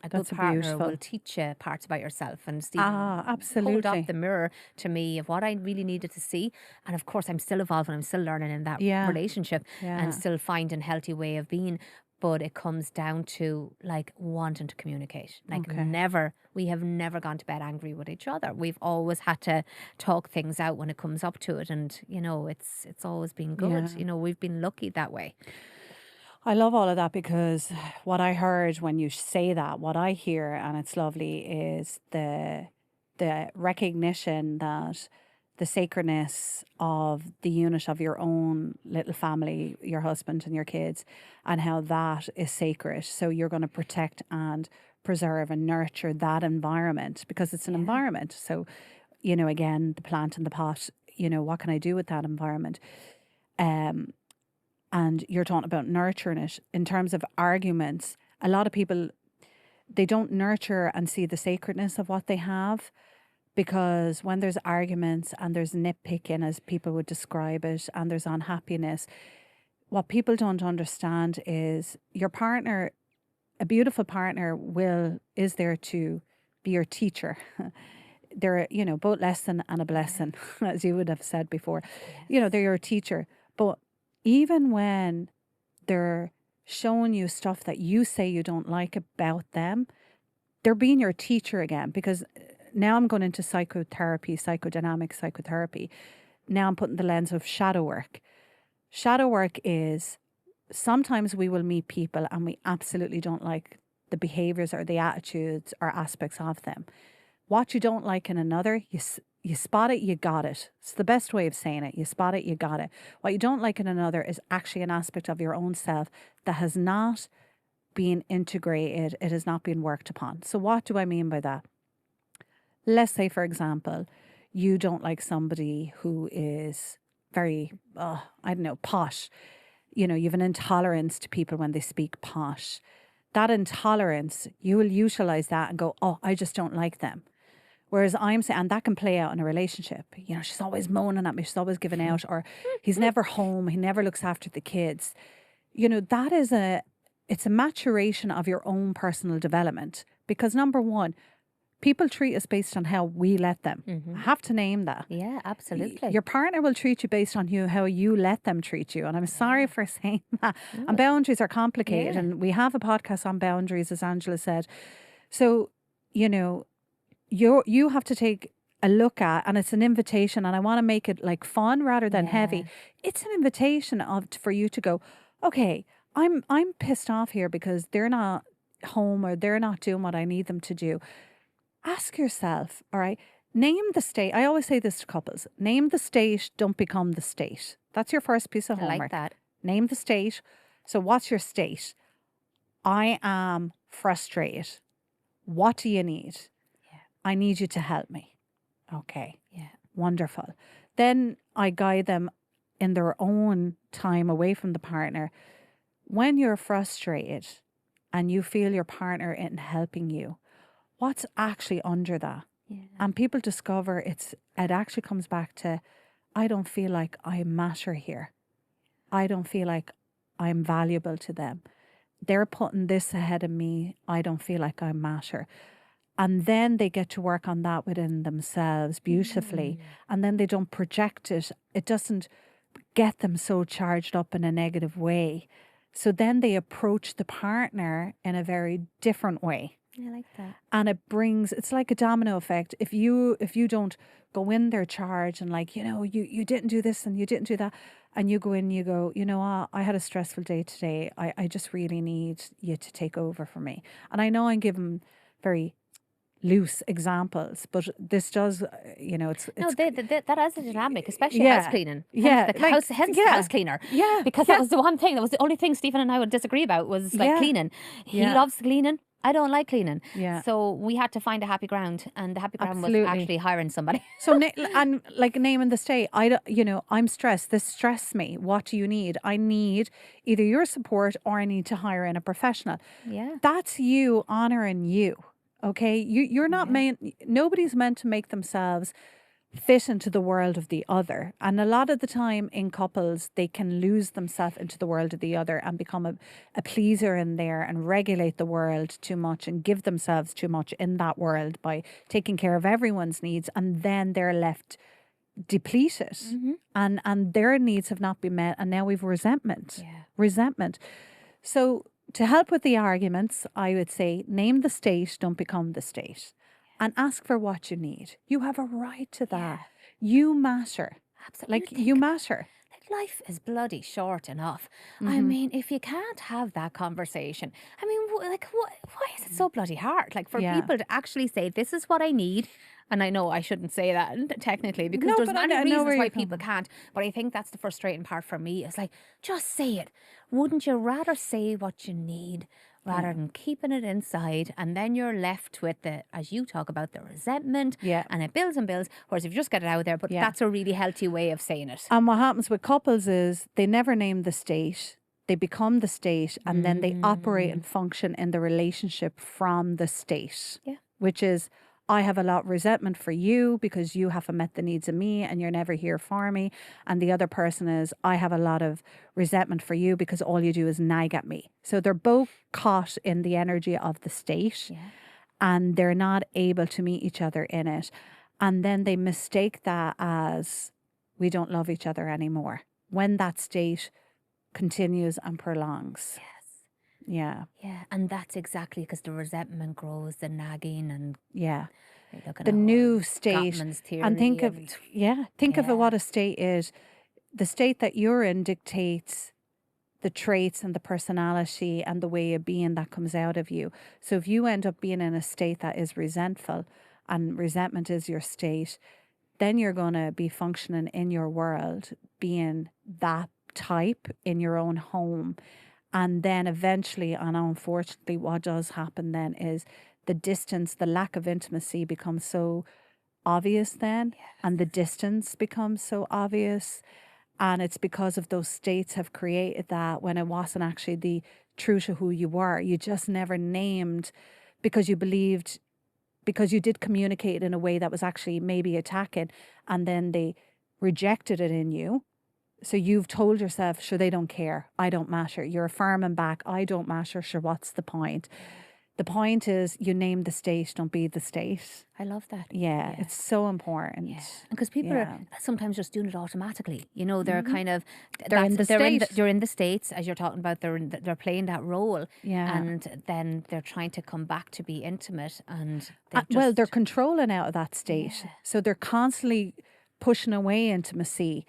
a good That's partner will beautiful. teach you parts about yourself. And Stephen pulled up Absolutely. the mirror to me of what I really needed to see. And of course, I'm still evolving. I'm still learning in that Yeah. relationship Yeah. and still finding healthy way of being. But it comes down to like wanting to communicate. Like Okay. we have never gone to bed angry with each other. We've always had to talk things out when it comes up to it. And, it's always been good. Yeah. We've been lucky that way. I love all of that because what I heard when you say that, what I hear, and it's lovely, is the recognition that the sacredness of the unit of your own little family, your husband and your kids, and how that is sacred. So you're going to protect and preserve and nurture that environment because it's an Yeah. environment. So, again, the plant in the pot, what can I do with that environment? Um, and you're talking about nurturing it in terms of arguments. A lot of people, they don't nurture and see the sacredness of what they have because when there's arguments and there's nitpicking, as people would describe it, and there's unhappiness, what people don't understand is your partner, a beautiful partner, is there to be your teacher. They're, both lesson and a blessing, as you would have said before. Yes. They're your teacher. But even when they're showing you stuff that you say you don't like about them, they're being your teacher again. Because now I'm going into psychotherapy, psychodynamic psychotherapy. Now I'm putting the lens of shadow work. Shadow work is sometimes we will meet people and we absolutely don't like the behaviors or the attitudes or aspects of them. What you don't like in another, you spot it, you got it. It's the best way of saying it. You spot it, you got it. What you don't like in another is actually an aspect of your own self that has not been integrated. It has not been worked upon. So what do I mean by that? Let's say, for example, you don't like somebody who is very, I don't know, posh. You have an intolerance to people when they speak posh. That intolerance, you will utilize that and go, oh, I just don't like them. Whereas I'm saying, and that can play out in a relationship. She's always moaning at me. She's always giving out, or he's never home. He never looks after the kids. That is it's a maturation of your own personal development. Because number one, people treat us based on how we let them. I have to name that. Yeah, absolutely. Your partner will treat you based on how you let them treat you. And I'm sorry for saying that. No, And boundaries are complicated. Yeah. And we have a podcast on boundaries, as Angela said. So, you have to take a look at, and it's an invitation, and I want to make it like fun rather than heavy. It's an invitation for you to go, okay, I'm pissed off here because they're not home or they're not doing what I need them to do. Ask yourself, all right, name the state. I always say this to couples: name the state, don't become the state. That's your first piece of I like homework. that. Name the state. So what's your state? I am frustrated. What do you need? Yeah. I need you to help me. Okay. Yeah. Wonderful. Then I guide them in their own time away from the partner. When you're frustrated and you feel your partner isn't helping you, what's actually under that? Yeah. And people discover it actually comes back to, I don't feel like I matter here. I don't feel like I'm valuable to them. They're putting this ahead of me. I don't feel like I matter. And then they get to work on that within themselves beautifully. And then they don't project it. It doesn't get them so charged up in a negative way. So then they approach the partner in a very different way. I like that. And it's like a domino effect. If you don't go in their charge and like, you didn't do this and you didn't do that, and you go in, you go, I had a stressful day today. I just really need you to take over for me. And I know I'm giving very loose examples, but this does, it's No, that is a dynamic, especially Yeah. house cleaning. Yeah, Hence the like, house cleaner. Yeah. Because that was the one thing. That was the only thing Stephen and I would disagree about was like Yeah. cleaning. He Yeah. loves cleaning. I don't like cleaning. Yeah. So we had to find a happy ground, and the happy ground Absolutely. was actually hiring somebody. So, and like naming the state, I'm stressed. This stressed me. What do you need? I need either your support or I need to hire in a professional. Yeah. That's you honoring you. Okay. You're not nobody's meant to make themselves fit into the world of the other. And a lot of the time in couples, they can lose themselves into the world of the other and become a pleaser in there and regulate the world too much and give themselves too much in that world by taking care of everyone's needs. And then they're left depleted and their needs have not been met. And now we've resentment. Yeah. Resentment. So to help with the arguments, I would say name the state, don't become the state. And ask for what you need. You have a right to that. Yeah. You matter. Absolutely. Like, you matter. Like, life is bloody short enough. I mean, if you can't have that conversation, I mean, why is it so bloody hard? Like, for Yeah. people to actually say, this is what I need. And I know I shouldn't say that technically because No, there's but I many know reasons where why you're coming people can't. But I think that's the frustrating part for me. It's like, just say it. Wouldn't you rather say what you need rather than keeping it inside? And then you're left with as you talk about, the resentment. Yeah. And it builds and builds. Whereas if you just get it out there, but Yeah. that's a really healthy way of saying it. And what happens with couples is they never name the state. They become the state and then they operate and function in the relationship from the state. Yeah. Which is, I have a lot of resentment for you because you haven't met the needs of me and you're never here for me. And the other person is, I have a lot of resentment for you because all you do is nag at me. So they're both caught in the energy of the state and they're not able to meet each other in it. And then they mistake that as we don't love each other anymore when that state continues and prolongs. Yeah. Yeah, and that's exactly because the resentment grows, the nagging, and Yeah. you're looking The at new state. Gottman's And think theory of what a state is. The state that you're in dictates the traits and the personality and the way of being that comes out of you. So if you end up being in a state that is resentful and resentment is your state, then you're going to be functioning in your world being that type in your own home. And then eventually, and unfortunately, what does happen then is the distance, the lack of intimacy becomes so obvious then. And the distance becomes so obvious. And it's because of those states have created that when it wasn't actually the true to who you were. You just never named because you believed, because you did communicate in a way that was actually maybe attacking. And then they rejected it in you. So you've told yourself, sure, they don't care. I don't matter. You're affirming back, I don't matter. Sure, what's the point? The point is you name the state, don't be the state. I love that. Yeah, it's so important. Yeah, because people are sometimes just doing it automatically. You know, they're kind of They're in the States. They're in the States, as you're talking about. They're playing that role, Yeah. and then they're trying to come back to be intimate, and They're controlling out of that state. So they're constantly pushing away intimacy.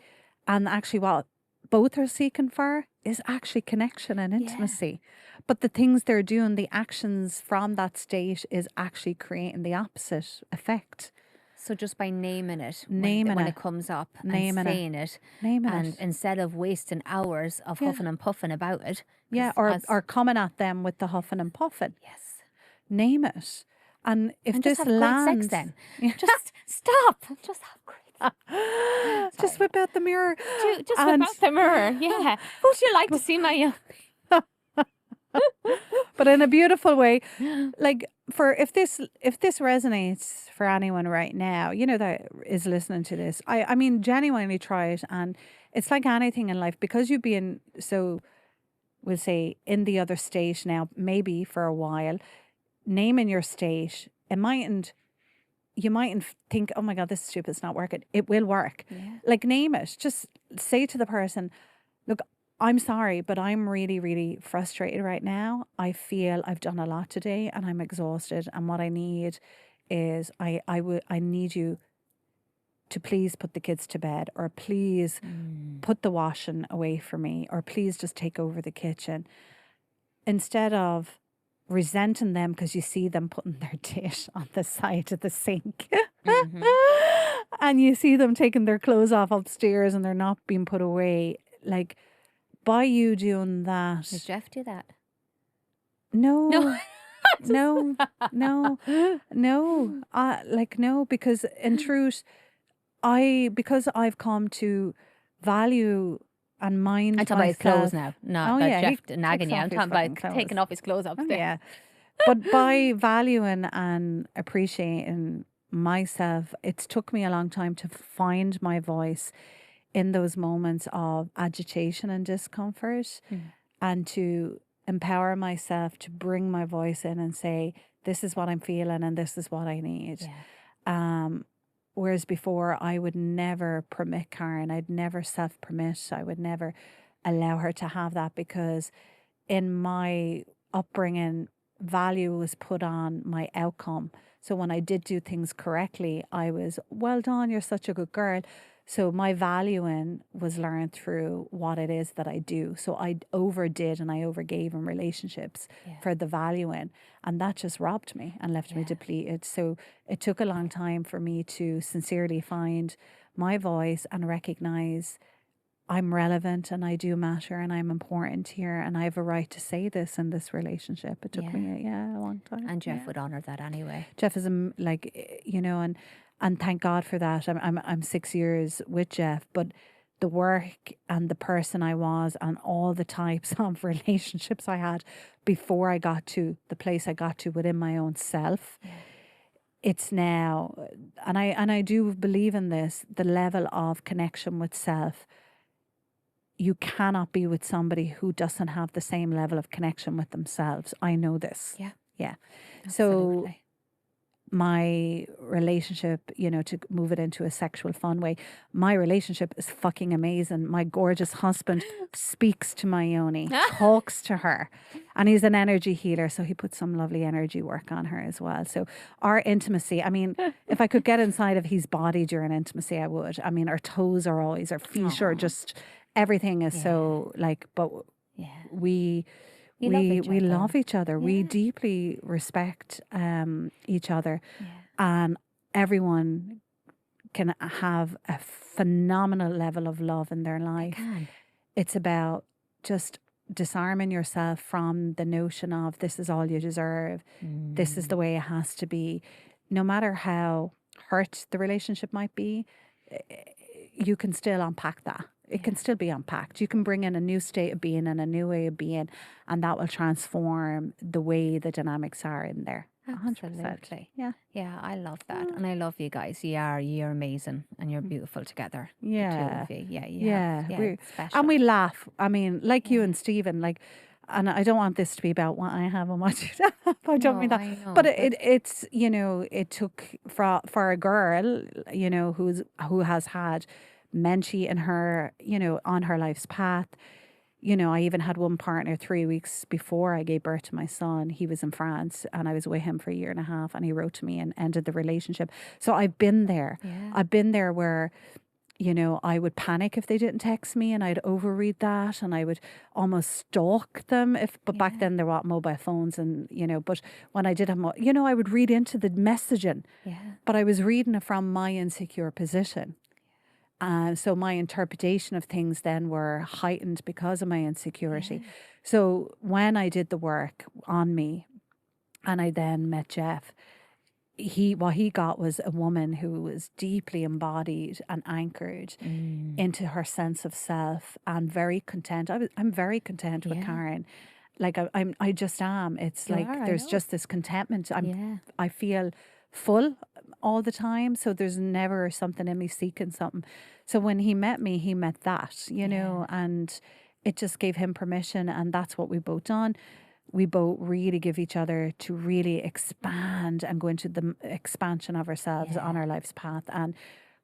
And actually what both are seeking for is actually connection and intimacy. But the things they're doing, the actions from that state is actually creating the opposite effect. So just by naming it, Naming when it. it comes up, Naming and it. saying it, Naming and it. instead of wasting hours of huffing and puffing about it. Yeah, 'cause or coming at them with the huffing and puffing. yes. Name it. And if And this just have lands, great sex then. Just stop. Just have great sex. just Sorry. whip out the mirror. Just whip out the mirror. Yeah. Would you like to see my... But in a beautiful way, like if this resonates for anyone right now, you know, that is listening to this, I mean, genuinely try it. And it's like anything in life, because you've been so, we'll say, in the other state now, maybe for a while, naming your state, you mightn't think, oh my God, this is stupid, it's not working. It will work. Yeah. Like, name it. Just say to the person, look, I'm sorry, but I'm really, really frustrated right now. I feel I've done a lot today and I'm exhausted. And what I need is I need you to please put the kids to bed, or please put the washing away for me, or please just take over the kitchen. Instead of resenting them because you see them putting their dish on the side of the sink and you see them taking their clothes off upstairs and they're not being put away. Like, by you doing that. Did Jeff do that? No. No. No, because in truth, because I've come to value and mind I'm talking about his clothes myself. now. Not about Jeff nagging you. I'm talking about taking off his clothes upstairs. Yeah. But by valuing and appreciating myself, it's took me a long time to find my voice in those moments of agitation and discomfort, and to empower myself to bring my voice in and say, this is what I'm feeling and this is what I need. Yeah. Whereas before, I would never permit Karen. I'd never self-permit. I would never allow her to have that, because in my upbringing, value was put on my outcome. So when I did do things correctly, I was, well done, you're such a good girl. So my valuing was learned through what it is that I do. So I overdid and I overgave in relationships for the valuing. And that just robbed me and left me depleted. So it took a long time for me to sincerely find my voice and recognize I'm relevant and I do matter and I'm important here and I have a right to say this in this relationship. It took me a long time. And Jeff would honour that anyway. Jeff is like, you know, and thank God for that. I'm 6 years with Jeff, but the work and the person I was and all the types of relationships I had before I got to the place I got to within my own self. It's now, and I do believe in this, the level of connection with self. You cannot be with somebody who doesn't have the same level of connection with themselves. I know this. Yeah. Absolutely. So my relationship, you know, to move it into a sexual fun way, my relationship is fucking amazing. My gorgeous husband speaks to my yoni, talks to her, and he's an energy healer, so he puts some lovely energy work on her as well. So our intimacy, I mean, if I could get inside of his body during intimacy, I would. I mean, our toes are always, our feet are just, everything is so like, but we love each other. We deeply respect each other, and everyone can have a phenomenal level of love in their life. It's about just disarming yourself from the notion of this is all you deserve. This is the way it has to be. No matter how hurt the relationship might be, you can still unpack that. It can still be unpacked. You can bring in a new state of being and a new way of being, and that will transform the way the dynamics are in there. 100%. Absolutely. Yeah, I love that. And I love you guys. You're amazing and you're beautiful together. Yeah. The two of you. Yeah. It's special. And we laugh. I mean, like you and Stephen, like, and I don't want this to be about what I have and what you have. I don't mean that. I know, but it's, you know, it took for a girl, you know, who has had menchi in her, you know, on her life's path. You know, I even had one partner 3 weeks before I gave birth to my son. He was in France and I was with him for a year and a half, and he wrote to me and ended the relationship. So I've been there. I've been there where, you know, I would panic if they didn't text me, and I'd overread that, and I would almost stalk them but back Yeah. then there were mobile phones, and, you know, but when I did have, you know, I would read into the messaging, Yeah. but I was reading it from my insecure position. So my interpretation of things then were heightened because of my insecurity. Yeah. So when I did the work on me and I then met Jeff, what he got was a woman who was deeply embodied and anchored into her sense of self and very content. I'm very content with Yeah. Karen. Like I just am. It's You like are, I there's know. just this contentment. Yeah. I feel full all the time. So there's never something in me seeking something. So when he met me, he met that, you know, and it just gave him permission, and that's what we both done. We both really give each other to really expand and go into the expansion of ourselves on our life's path. And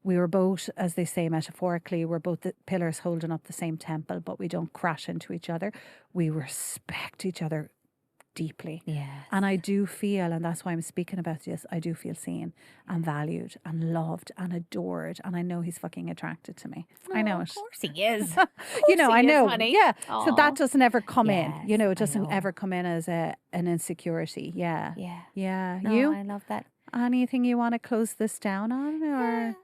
we were both, as they say metaphorically, we're both the pillars holding up the same temple, but we don't crash into each other. We respect each other deeply. Yes. And I do feel, and that's why I'm speaking about this, I do feel seen and valued and loved and adored. And I know he's fucking attracted to me. I know Of it. course he is. You know, I know. Honey. Yeah. So Aw. that doesn't ever come in. You Yes, know, I it doesn't know. ever come in as an insecurity. Yeah. Yeah. Yeah. No, You? I love that. Anything you want to close this down on? Or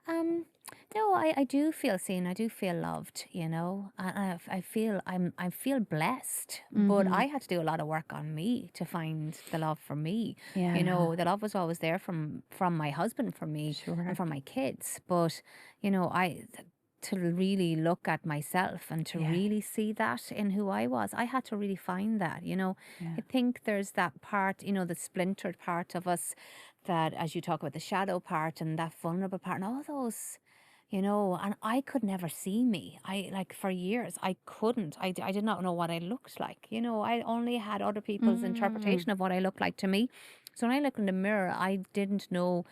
No, I do feel seen. I do feel loved. You know, I feel I feel blessed. But I had to do a lot of work on me to find the love for me. Yeah. You know, the love was always there from my husband for me Sure. and from my kids. But you know, to really look at myself and to really see that in who I was, I had to really find that. You know, I think there's that part. You know, the splintered part of us that, as you talk about the shadow part and that vulnerable part and all those, you know, and I could never see me. Like for years, I couldn't. I did not know what I looked like. You know, I only had other people's interpretation of what I looked like to me. So when I looked in the mirror, I didn't know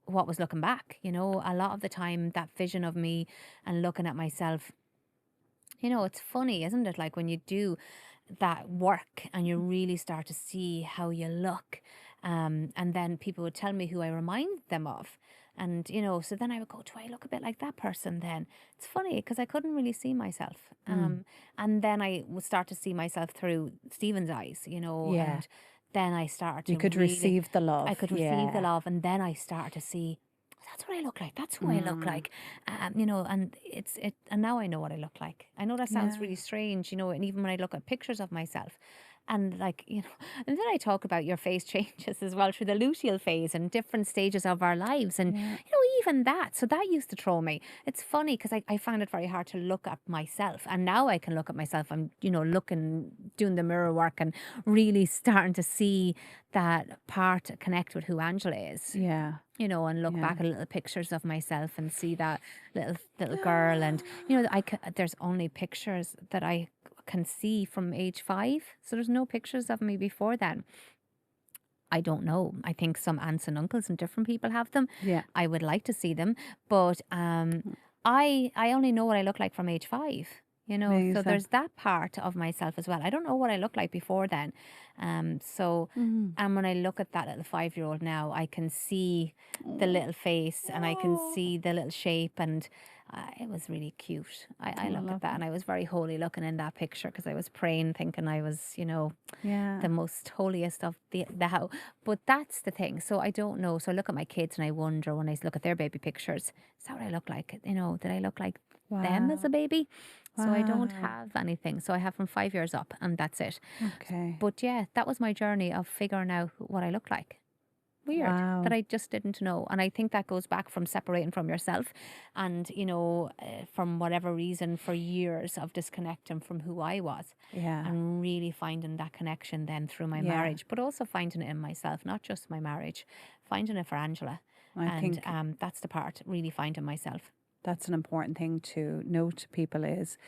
what was looking back. You know, a lot of the time, that vision of me and looking at myself, you know, it's funny, isn't it? Like when you do that work and you really start to see how you look, and then people would tell me who I remind them of. And, you know, so then I would go, do I look a bit like that person then? It's funny because I couldn't really see myself. And then I would start to see myself through Stephen's eyes, you know, Yeah. and then I started to You could really, receive the love. I could receive the love. And then I started to see, that's what I look like. That's who I look like. You know, and and now I know what I look like. I know that sounds really strange, you know, and even when I look at pictures of myself and like, you know, and then I talk about your face changes as well through the luteal phase and different stages of our lives. And, you know, even that. So that used to throw me. It's funny because I found it very hard to look at myself. And now I can look at myself. I'm, you know, doing the mirror work and really starting to see that part connect with who Angela is. Yeah. You know, and look back at little pictures of myself and see that little girl. And, you know, there's only pictures that I can see from age 5. So there's no pictures of me before then. I don't know. I think some aunts and uncles and different people have them. Yeah. I would like to see them. But I only know what I look like from age 5. You know, Amazing. so there's that part of myself as well. I don't know what I look like before then. And when I look at that little 5-year-old now, I can see the little face and I can see the little shape, and it was really cute. I look at that and I was very holy looking in that picture because I was praying, thinking I was, you know, the most holiest of the house. But that's the thing. So I don't know. So I look at my kids and I wonder when I look at their baby pictures, is that what I look like? You know, did I look like them as a baby? So I don't have anything. So I have from 5 years up and that's it. Okay. But yeah, that was my journey of figuring out what I look like. Weird that I just didn't know. And I think that goes back from separating from yourself and, you know, from whatever reason for years of disconnecting from who I was. Yeah. And really finding that connection then through my marriage, but also finding it in myself, not just my marriage, finding it for Angela. I think that's the part, really finding myself. That's an important thing to note to people is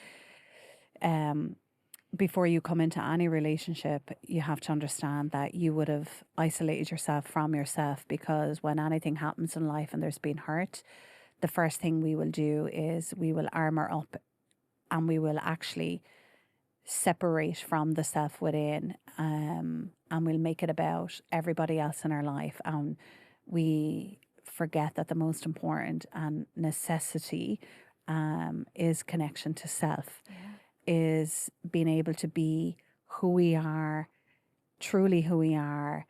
before you come into any relationship, you have to understand that you would have isolated yourself from yourself, because when anything happens in life and there's been hurt, the first thing we will do is we will armor up and we will actually separate from the self within, and we'll make it about everybody else in our life. And we forget that the most important and necessity is connection to self, is being able to be who we are, truly who we are,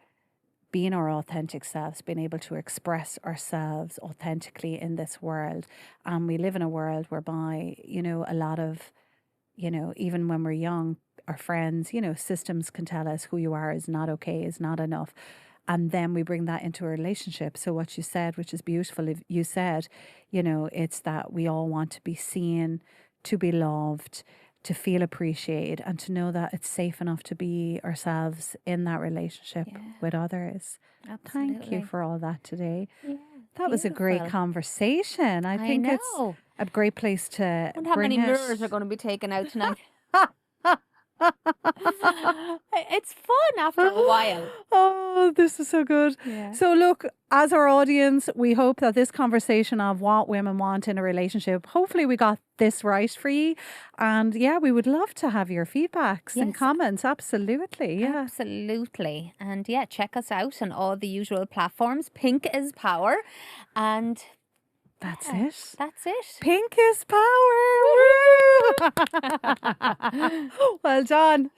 being our authentic selves, being able to express ourselves authentically in this world. And we live in a world whereby, you know, a lot of, you know, even when we're young, our friends, you know, systems can tell us who you are is not okay, is not enough. And then we bring that into a relationship. So what you said, which is beautiful, you said, you know, it's that we all want to be seen, to be loved, to feel appreciated, and to know that it's safe enough to be ourselves in that relationship with others. Absolutely. Thank you for all that today. Yeah, That was a great beautiful. conversation. I think it's know. a great place to I wonder how bring many it. mirrors are going to be taken out tonight. It's fun after a while. Oh, this is so good. Yeah. So look, as our audience, we hope that this conversation of what women want in a relationship, hopefully we got this right for you. And yeah, we would love to have your feedbacks and Yes. comments. Absolutely. Yeah. Absolutely. And yeah, check us out on all the usual platforms. Pink is power. And That's yeah, it. that's it. Pink is power. Woo! Well done.